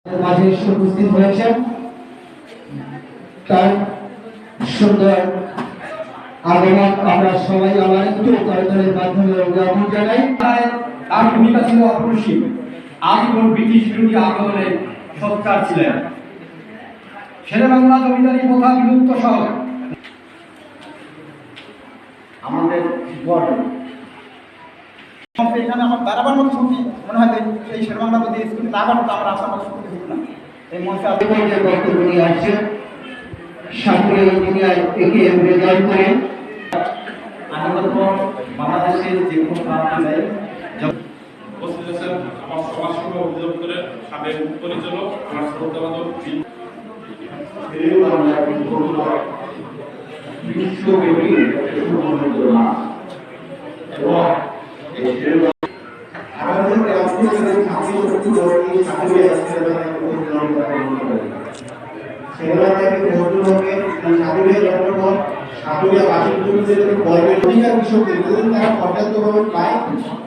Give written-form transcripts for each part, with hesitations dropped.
মাঝে এসে উপস্থিত হয়েছেন। তার সুন্দর আগমন আমরা সবাই আবার একটু করতালের মাধ্যমে জ্ঞাপন জানাই। তার ভূমিকা ছিল অপরিসীম। আজীবন ব্রিটিশ বিরোধী আন্দোলনে সোচ্চার ছিলেন। শেরেবাংলা জমিদারি প্রথা বিলুপ্ত সহ আমাদের এখানে আমার দাঁড়াবার মতো শুনছি মনে হয় এই শেরবাংলা প্রতি স্কুলে দাঁড়াবার মতো আমরা আসার মতো শুনতে দেখি না। এই মঞ্চে বক্তব্য নিয়ে আসছেন সাকুরে ইঞ্জিনিয়ার একে রেজাল্ট করে আনন্দ বাংলাদেশের যে কোনো প্রান্তে উপস্থিত আছেন আমার সমাজসেবা অধিদপ্তরের সাবেক পরিচালক আমার শ্রদ্ধাবাদক বিশ্বব্যাপী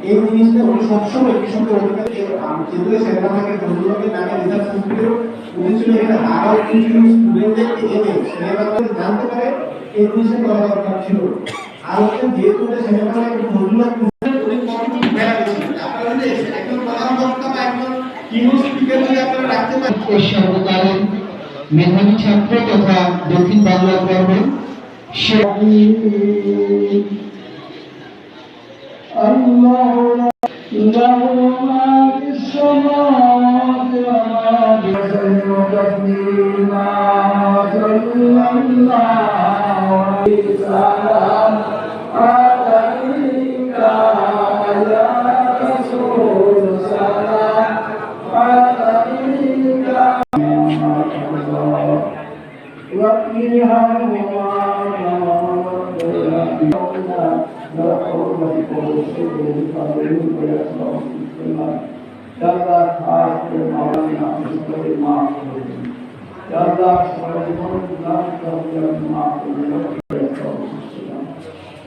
এই জিনিসটা উনি সবসময় কৃষকের অধিকার যেহেতু সেনাবাহিনীর বন্ধুলোকের নামে রিসার্চ ইনস্টিটিউট উনি ছিল এখানে আরো কিছু স্টুডেন্টদেরকে এনে সেনাবাহিনী জানতে পারে এই জিনিসটা করা দরকার ছিল। আর হচ্ছে যেহেতু সেনাবাহিনীর বন্ধুলোক সর্বকালের মেধাবী ছাত্র তথা দক্ষিণ বাংলা পর্বে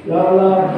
Ya Allah,